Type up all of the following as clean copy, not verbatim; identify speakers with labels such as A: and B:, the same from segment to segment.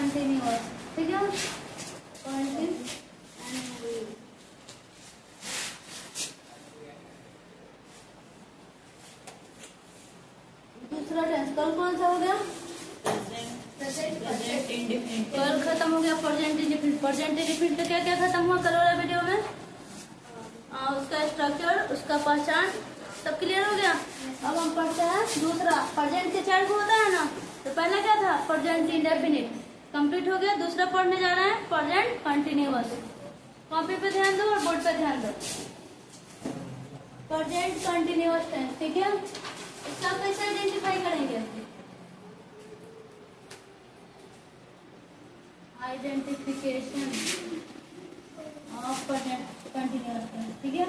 A: Continuous, ठीक है। दूसरा टेंस कल कौन सा हो गया? कल खत्म हो गया प्रेजेंट इंडेफिनिट। प्रेजेंट इंडेफिनिट तो क्या क्या खत्म हुआ कल वाला वीडियो में? उसका स्ट्रक्चर, उसका पहचान, सब क्लियर हो गया। अब हम पढ़ते हैं दूसरा। प्रेजेंट के 4 होता है ना, तो पहला क्या था? प्रेजेंट इंडेफिनिट कंप्लीट हो गया। दूसरा पढ़ने जा रहे हैं प्रेजेंट कंटिन्यूअस। कॉपी पे ध्यान दो और बोर्ड पे ध्यान दो। प्रेजेंट कंटिन्यूअस टेंस, ठीक है। इसका कैसे आइडेंटिफाई करेंगे? Identification of present continuous tense, ठीक है।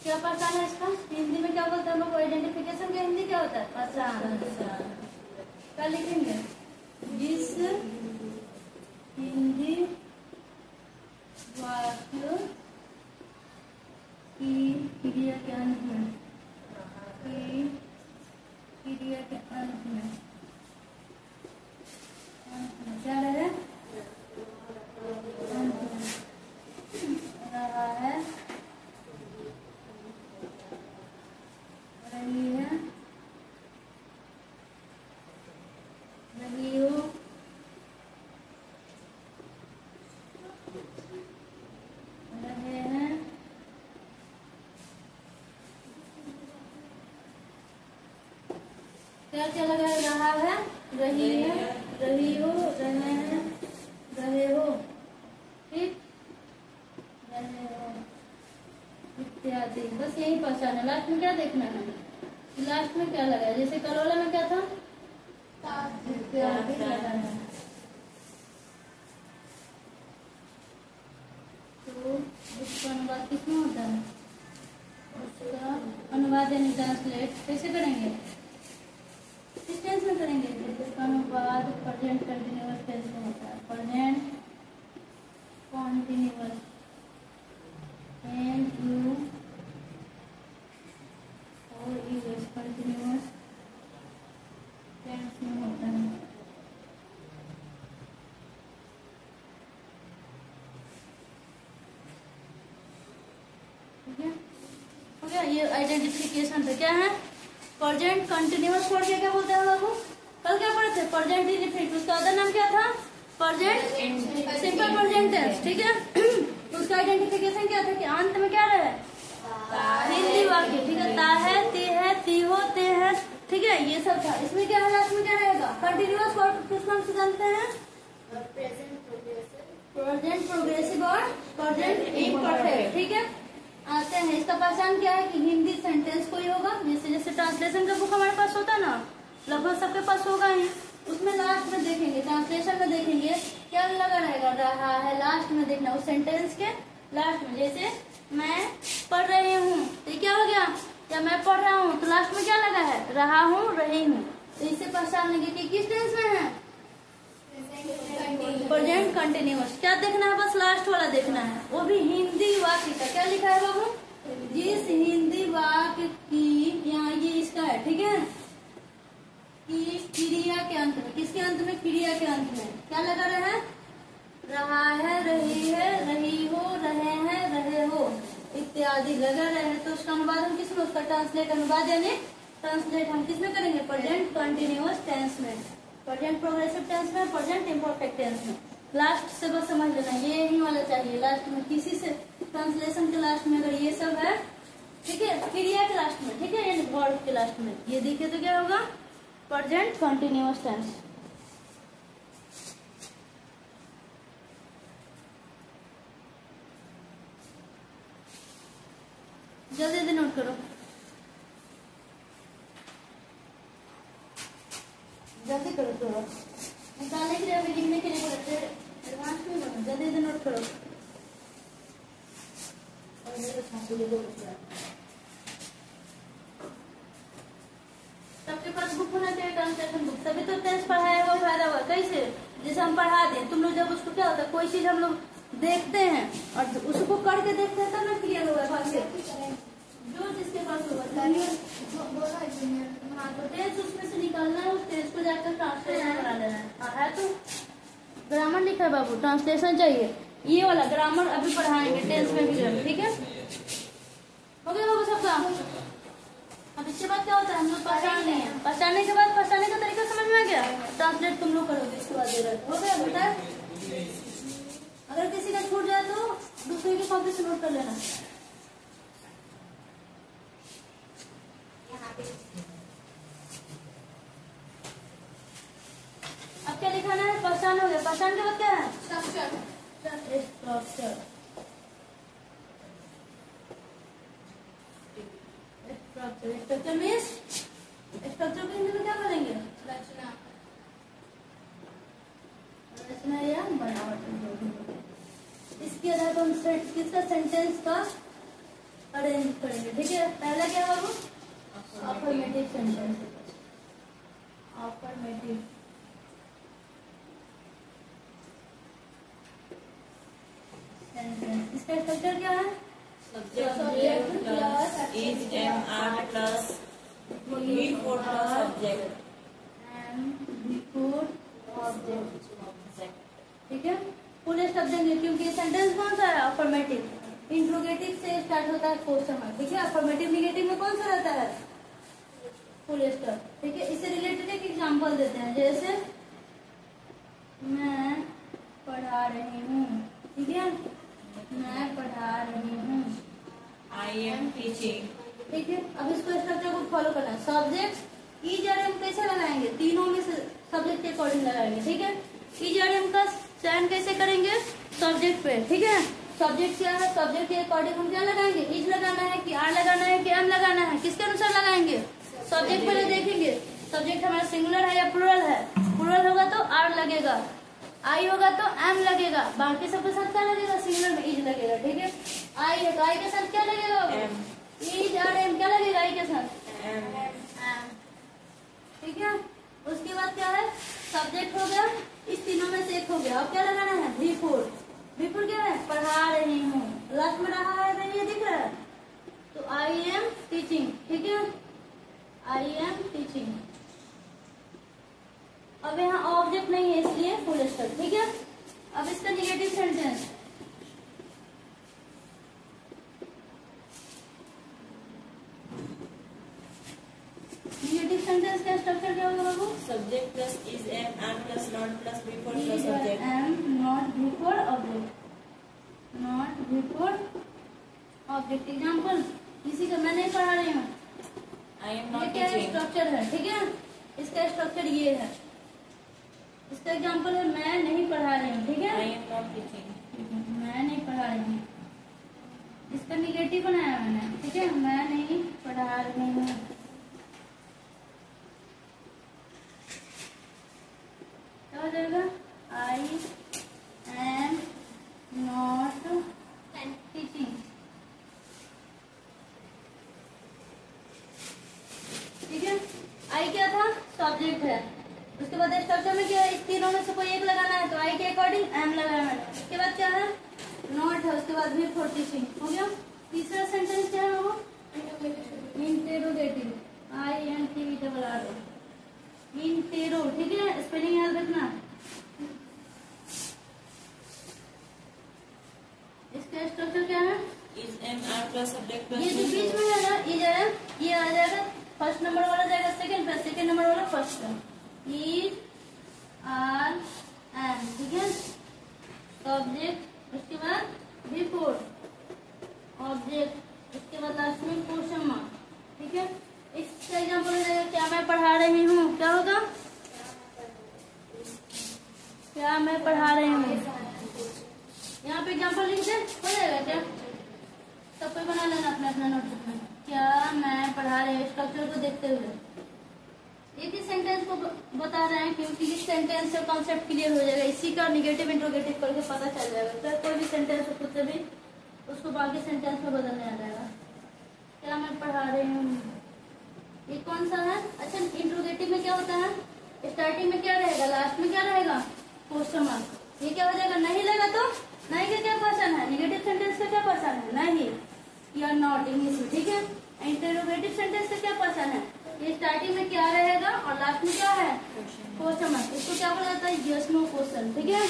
A: क्या पहचान है इसका? हिंदी में क्या बोलते हैं हम लोग? आइडेंटिफिकेशन का हिंदी क्या होता है? पहचान। क्या लिखेंगे? जिस हिंदी वाक्य की क्रिया के अंत में, क्रिया के अंत में क्या रहे? रहा है, रही है, रही हो, रहे हैं, क्या क्या लगा? रहा है, रही है, रही हो, रहे हैं, रहे हो, ठीक, रहे हो इत्यादि। बस यही पहचान है। लास्ट में क्या देखना है? लास्ट में क्या लगा है? जैसे कल वाला में क्या था? इत्यादि लगा है। तो उसका अनुवाद किसमें होता है? उसका अनुवाद यानी ट्रांसलेट कैसे करेंगे? किस टेंस में करेंगे? इसका अनुवाद प्रेजेंट कंटिन्यूअस टेंस में होता है। प्रेजेंट कंटिन्यूअस एंड यू और यूएस कंटिन्यूअस टेंस में होता है। ठीक है, हो गया। ये आइडेंटिफिकेशन था। क्या है? प्रेजेंट कंटिन्यूअस पढ़ के क्या बोलते हैं बाबू? कल क्या पढ़े थे? Present indefinite. उसका अदर नाम क्या था? प्रेजेंट सिंपल प्रेजेंट टेंस, ठीक है। उसका आइडेंटिफिकेशन क्या था? कि अंत में क्या रहे? हिंदी वाक्य, ठीक है। ता है, ते है, ती हो, ते है, ठीक है, ये सब था। इसमें क्या है? लास्ट में क्या रहेगा? कंटिन्यूअस वर्ब किस नाम से जानते हैं? प्रेजेंट प्रोग्रेसिव और प्रेजेंट इम्परफेक्ट, ठीक है। आते हैं, इसका पहचान क्या है? कि हिंदी सेंटेंस कोई होगा, जैसे जैसे ट्रांसलेशन का बुक हमारे पास होता है ना, लगभग सबके पास होगा ही। उसमें लास्ट में देखेंगे, ट्रांसलेशन में देखेंगे क्या लगा रहेगा? रहा है। लास्ट में देखना उस सेंटेंस के लास्ट में। जैसे मैं पढ़ रही हूँ, तो क्या हो गया? या मैं पढ़ रहा हूँ, तो लास्ट में क्या लगा है? रहा हूँ, रही हूँ। तो इससे पहचान लेंगे कि किस टेंस में है? Present continuous. क्या देखना है? बस लास्ट वाला देखना है, वो भी हिंदी वाक्य का। क्या लिखा है बाबू? जिस हिंदी वाक्य की, यहाँ ये इसका है, ठीक है, कि क्रिया के अंत में, किसके अंत में? क्रिया के अंत में क्या लगा रहा है? रहा है, रही है, रही हो, रहे हैं, रहे हो इत्यादि लगा रहे। तो उसका अनुवाद हम किसमें? उसका ट्रांसलेट अनुवाद यानी ट्रांसलेट हम किसमें करेंगे? प्रेजेंट कंटिन्यूअस टेंस में, प्रेजेंट प्रोग्रेसिव टेंस में, प्रेजेंट इम्परफेक्ट टेंस में। लास्ट से बस समझ लेना, ये ही वाला चाहिए लास्ट में। किसी से ट्रांसलेशन के लास्ट में अगर ये सब है, ठीक है, क्रिया के लास्ट में, ठीक है, यानी वर्ब के लास्ट में ये दिखे तो क्या होगा? Present continuous tense. जल्दी जल्दी नोट करो, जल्दी करो थोड़ा। निकालने के लिए अभी लिखने के लिए बोलते हैं, एडवांस में बनो, जल्दी जल्दी नोट करो। सबके पास बुक होना चाहिए, ट्रांसलेशन बुक, तभी तो टेंस पढ़ाया हुआ फायदा हुआ। कैसे? जैसे हम पढ़ा दें, तुम लोग जब उसको क्या होता है, कोई चीज हम लोग देखते हैं और उसको करके देखते हैं तब ना क्लियर होगा बात से। जो जिसके पास होगा हाँ, तो टेंस उसमें से निकालना है, उस टेंस को जाकर ट्रांसलेशन करा लेना है। तो ग्रामर लिखा है बाबू, ट्रांसलेशन चाहिए, ये वाला ग्रामर अभी पढ़ाएंगे टेंस में भी ग्रामर, ठीक है। हो गया बाबू सबका। अब इसके बाद क्या होता है, हम लोग पहचान नहीं है, पहचानने के बाद पहचानने का तरीका समझ में आ गया, ट्रांसलेट तुम लोग करोगे इसके बाद दे रहे हो गया बेटा। अगर किसी का छूट जाए तो दूसरे की कॉपी से नोट कर लेना। अब क्या लिखाना है, पहचान हो गया, पहचान के बाद क्या है, स्ट्रक्चर। स्ट्रक्चर मीन्स स्ट्रक्चर को हिंदी में क्या करेंगे, रचना या बनावट। इसके आधार पर हम किसका सेंटेंस का अरेंज करेंगे, ठीक है। पहला क्या बाबू, अफर्मेटिव सेंटेंस, अफर्मेटिव सेंटेंस। इसका स्ट्रक्चर क्या है,
B: subject plus is am are plus before plus object
A: and before object, ठीक है। फुल स्टॉप देंगे क्योंकि सेंटेंस कौन सा है, अफर्मेटिव, इंट्रोगेटिव से स्टार्ट होता है क्वेश्चन मार्क, ठीक है। अफर्मेटिव निगेटिव में कौन सा रहता है, फुल स्टॉप, ठीक है। इससे रिलेटेड एक एग्जांपल देते हैं, जैसे मैं पढ़ा रही हूँ, ठीक है, मैं पढ़ा रही हूँ,
B: आई एम टीचिंग,
A: ठीक है। अब इसको स्ट्रक्चर को फॉलो करना है। सब्जेक्ट इज और एम कैसे लगाएंगे, तीनों में से सब्जेक्ट के अकॉर्डिंग लगाएंगे, ठीक है। इज और एम का चयन कैसे करेंगे, सब्जेक्ट पे, ठीक है। सब्जेक्ट क्या है, सब्जेक्ट के अकॉर्डिंग हम क्या लगाएंगे, इज लगाना है कि आर लगाना है कि एम लगाना है, किसके अनुसार लगाएंगे, सब्जेक्ट पहले देखेंगे सब्जेक्ट हमारा सिंगुलर है या प्लुरल है। प्लुरल होगा तो आर लगेगा, आई होगा तो एम लगेगा, बाकी सबके साथ क्या लगेगा, सिंगुलर में इज लगेगा, ठीक है। आई है तो आई के साथ क्या लगेगा, इज और एम क्या लगेगा, आई के साथ एम, ठीक है। उसके बाद क्या है, सब्जेक्ट हो गया, इस तीनों में से एक हो गया। अब क्या लगाना है, बिफोर। बिफोर क्या है, पढ़ा रही हूँ, लास्ट में रहा है रही है दिख रहा है, तो आई एम टीचिंग, ठीक है, आई एम टीचिंग। अब यहाँ ऑब्जेक्ट नहीं है इसलिए फुल स्टॉप, ठीक है। अब इसका निगेटिव सेंटेंस, निगेटिव सेंटेंस का स्ट्रक्चर क्या होगा बाबू,
B: subject plus is am are plus not plus before plus
A: is
B: object,
A: am not before object, not before object. Example किसी का मैं नहीं पढ़ा रही हूँ,
B: आई एम
A: ये
B: नॉट
A: क्या
B: टीचिंग,
A: स्ट्रक्चर है, ठीक है। इसका स्ट्रक्चर ये है, इसका एग्जाम्पल है मैं नहीं पढ़ा रही हूँ, ठीक है,
B: आई एम नॉट टीचिंग,
A: मैं नहीं पढ़ा रही हूँ। इसका निगेटिव बनाया मैंने, ठीक है, मैं नहीं पढ़ा रही हूँ। क्या हो जाएगा, आई एम नॉट टीचिंग, ठीक है। आई क्या था, सब्जेक्ट है। उसके बाद स्ट्रक्चर में क्या है, इस तीनों में से कोई एक लगाना है, तो आई के अकॉर्डिंग एम लगाया मैंने। उसके बाद क्या है, नॉट है, उसके बाद भी फॉर टीचिंग हो गया। तीसरा सेंटेंस क्या है वो, interrogative, I N T double R O, intero, ठीक है, स्पेलिंग याद रखना। इसका स्ट्रक्चर क्या है,
B: is am are plus subject plus
A: ये जो बीच में है ना, ये आ जाएगा, फर्स्ट नंबर वाला जाएगा सेकंड पे, सेकंड नंबर वाला फर्स्ट पे, इज आर एम, ठीक है। सब्जेक्ट, उसके बाद बिफोर ऑब्जेक्ट, उसके बाद लास्ट में क्वेश्चन मार्क, ठीक है। इसका एग्जाम्पल हो जाएगा, क्या मैं पढ़ा रही हूँ, क्या होगा, क्या मैं पढ़ा रही हूँ। यहाँ पे एग्जाम्पल लिख दे, हो जाएगा क्या, सब कोई बना लेना अपना अपना नोटबुक में, क्या मैं पढ़ा रही हूँ, स्ट्रक्चर को देखते हुए। एक ही सेंटेंस को बता रहे हैं क्योंकि इस सेंटेंस से कॉन्सेप्ट क्लियर हो जाएगा, इसी का निगेटिव इंट्रोगेटिव करके पता चल जाएगा। तो कोई भी सेंटेंस हो खुद से भी उसको बाकी सेंटेंस में बदलने आ जाएगा। क्या मैं पढ़ा रही हूँ, ये कौन सा है, अच्छा इंट्रोगेटिव में क्या होता है, स्टार्टिंग में क्या रहेगा, लास्ट में क्या रहेगा, क्वेश्चन मार्क। ये क्या हो जाएगा, नहीं लगा तो नहीं का क्या पर्सन है, निगेटिव सेंटेंस का क्या पर्सन है, नहीं, यू आर नॉट इंग्लिश में, ठीक है। इंटरोगेटिव सेंटेंस का क्या पर्सन है, ये स्टार्टिंग में क्या रहेगा और लास्ट में क्या है, क्वेश्चन मार्क। इसको क्या बोला जाता है, यस नो क्वेश्चन, ठीक है,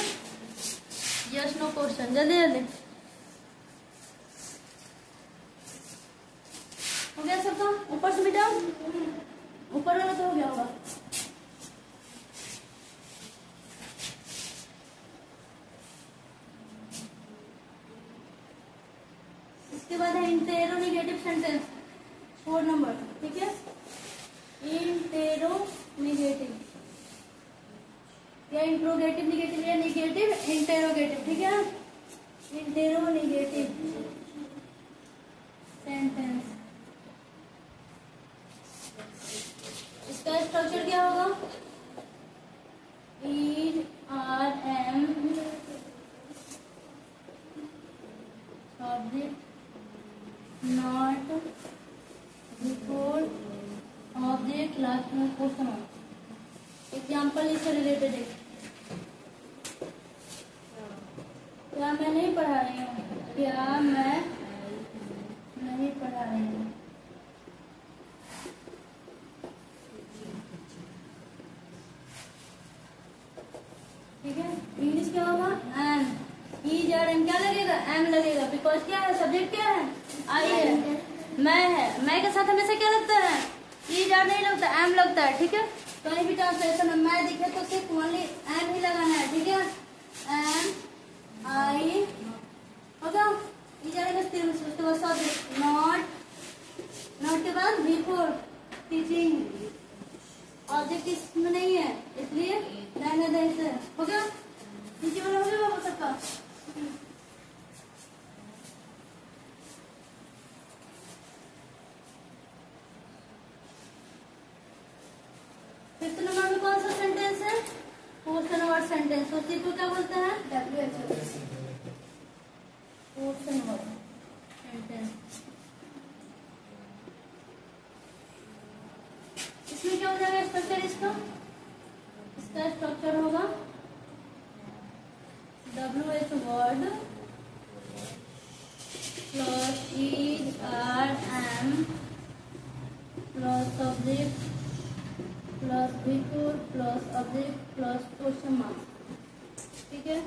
A: यस नो क्वेश्चन। जल्दी जल्दी हो गया सबका, ऊपर से मिटाओ, ऊपर वाला तो हो गया होगा। इसके बाद है इंटेरोगेटिव सेंटेंस 4 नंबर, ठीक है, इंटेरोगेटिव या इंट्रोगेटिव निगेटिव या निगेटिव इंटेरोगेटिव, ठीक है, इंटेरोगेटिव सेंटेंस। इसका स्ट्रक्चर क्या होगा, is are am subject not before object last में क्वेश्चन मार्क। एग्जाम्पल इससे रिलेटेड है, क्या मैं नहीं पढ़ा रही हूँ, क्या मैं नहीं पढ़ा रही हूँ, ठीक है। इंग्लिश क्या होगा, एम, ई आर एम क्या लगेगा, एम लगेगा, बिकॉज क्या है, सब्जेक्ट क्या है, आई है, मैं है, मैं के साथ हमेशा क्या लगता है, ई आर नहीं लगता, एम लगता है, ठीक है। कहीं भी ट्रांसलेशन में मैं दिखे तो सिर्फ ओनली एम ही लगाना है, ठीक है, एम आई होगा, ई आर एम उसके बाद सब्जेक्ट नॉट के बाद बिफोर टीचिंग, ऑब्जेक्ट इसमें नहीं है इसलिए रहने दे इसे, हो गया, नीचे वाला हो गया बाबू सबका। फिफ्थ नंबर में कौन सा सेंटेंस है, क्वेश्चन वर्ड सेंटेंस, उसी को क्या बोलते हैं, क्वेश्चन वर्ड सेंटेंस। इसमें क्या हो जाएगा स्ट्रक्चर, इसका स्ट्रक्चर होगा WH word plus is are am plus subject plus before plus object plus question mark, ठीक है।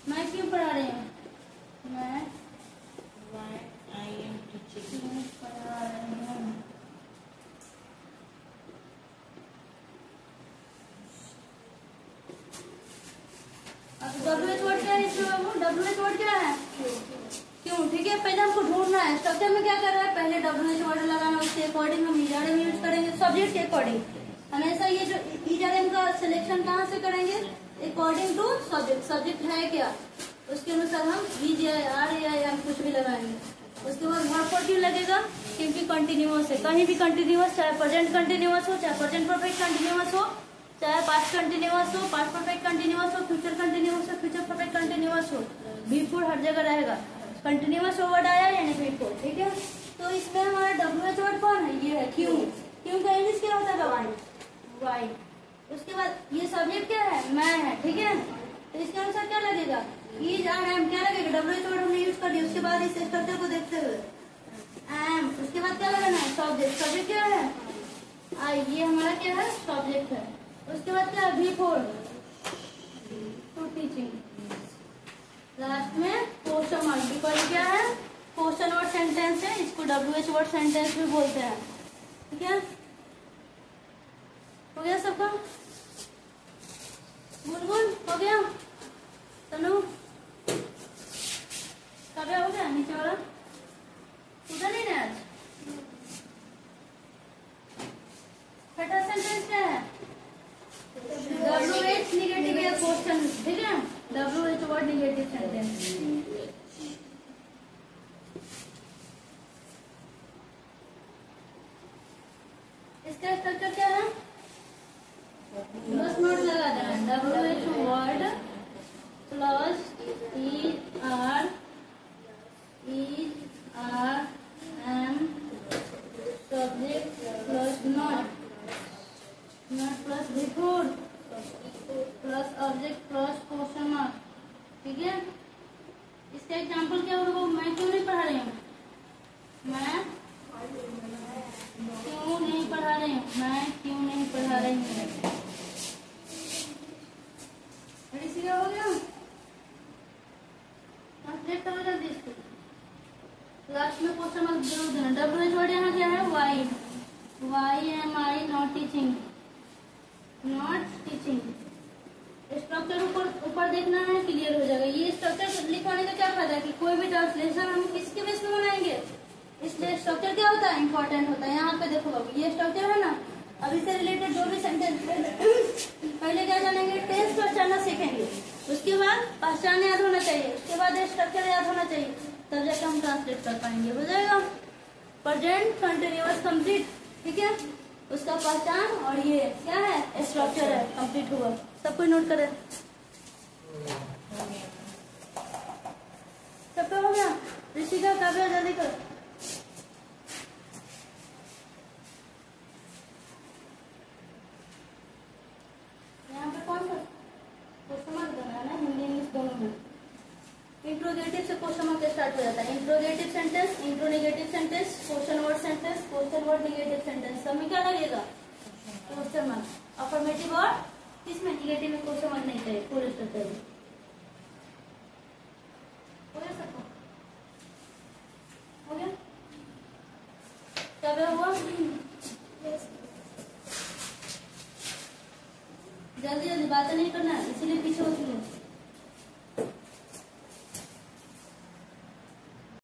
A: मैं क्यों पढ़ा रही हूँ, मैं
B: I am teaching.
A: क्यों पढ़ा रही हूँ, WH वर्ड क्या है इसमें बाबू, WH वर्ड क्या है, क्यों, ठीक है। पहले हमको ढूंढना है स्ट्रक्चर में क्या कर रहा है, पहले WH वर्ड लगाना, उसके अकॉर्डिंग हम ईजारएम यूज करेंगे, सब्जेक्ट के अकॉर्डिंग। हमेशा ये जो ईजारएम का सिलेक्शन कहाँ से करेंगे, अकॉर्डिंग टू सब्जेक्ट, सब्जेक्ट है क्या उसके अनुसार हम ईज आर या एम कुछ भी लगाएंगे। उसके बाद वर्ब फॉर क्यों लगेगा, क्योंकि कंटिन्यूअस है, कहीं भी कंटिन्यूअस, चाहे प्रेजेंट कंटिन्यूअस हो, चाहे प्रेजेंट परफेक्ट कंटिन्यूअस हो, चाहे पास्ट कंटिन्यूअस हो, पास्ट परफेक्ट कंटिन्यूअस हो, फ्यूचर कंटिन्यूअस हो, फ्यूचर परफेक्ट कंटिन्यूअस हो, बिफोर हर जगह रहेगा, कंटिन्यूअस वर्ड आया यानी बिफोर, ठीक है। तो इसमें हमारा WH वर्ड कौन है, ये है क्यों, क्यों का इंग्लिश क्या होता है, वाई। उसके बाद ये सब्जेक्ट क्या है, मैं है, ठीक है। तो इसके अनुसार क्या लगेगा, इज आर एम क्या लगेगा, WH वर्ड हमने यूज कर दिया। उसके बाद इस स्ट्रक्चर को देखते हुए एम, उसके बाद क्या लगाना है, सब्जेक्ट, सब्जेक्ट क्या है, आई, ये हमारा क्या है, सब्जेक्ट है। उसके बाद क्या है, बिफोर टू टीचिंग, लास्ट में क्वेश्चन मार्क, बिकॉज क्या है, क्वेश्चन वर्ड सेंटेंस है, इसको WH वर्ड सेंटेंस भी बोलते हैं, ठीक है। हो गया सबका, गुनगुन हो गया, तनु काव्या हो गया, नीचे वाला उधर नहीं है आज। छठा सेंटेंस क्या है, WH निगेटिव या क्वेश्चन, ठीक है, WH वर्ड निगेटिव सेंटेंस। इसका स्ट्रक्चर क्या है, बस नोट लगा देना, WH word plus is are is बोल क्या बोलो, मैं क्यों नहीं पढ़ा रही हूँ, मैं क्यों नहीं पढ़ा रही हूँ, मैं क्यों नहीं पढ़ा रही हूँ। सीधा हो गया, ट्रांसलेट करो जल्दी इसको। लास्ट में क्वेश्चन मार्क जरूर देना। डब्ल्यू एच वर्ड यहाँ क्या है, why, why am I, not teaching, not teaching. Structure ऊपर देखना है, क्लियर हो जाएगा। ये स्ट्रक्चर लिखवाने का क्या फायदा है कि कोई भी ट्रांसलेशन हम किसके बेस पे बनाएंगे, इसलिए स्ट्रक्चर क्या होता है, इंपॉर्टेंट होता है। यहाँ पे देखो बाबू ये स्ट्रक्चर है ना, अभी से रिलेटेड जो भी सेंटेंस पहले क्या जानेंगे, टेंस पहचानना सीखेंगे, उसके बाद पहचान याद होना चाहिए, उसके बाद स्ट्रक्चर याद होना चाहिए, तब जाकर हम ट्रांसलेट कर पाएंगे। हो जाएगा प्रेजेंट कंटिन्यूअस कंप्लीट, ठीक है, उसका पहचान और ये क्या है, स्ट्रक्चर है, कंप्लीट हुआ। सब कोई नोट करे, सबका हो गया। ऋषिका काव्या जल्दी करो। यहाँ पे कौन सा क्वेश्चन मार्क देना है ना, हिंदी इंग्लिश दोनों में। इंट्रोगेटिव से क्वेश्चन मार्क स्टार्ट हो जाता है। Interrogative sentence, interronegative sentence, question word sentence, question word negative sentence, सब में क्या लगेगा, क्वेश्चन मार्क। अफर्मेटिव और किसमें, नेगेटिव में क्वेश्चन मार्क नहीं चाहिए, फुल स्टॉप चाहिए। हो गया सबको, हो गया, क्या हुआ, जल्दी जल्दी बातें नहीं करना है, इसीलिए पीछे होती है।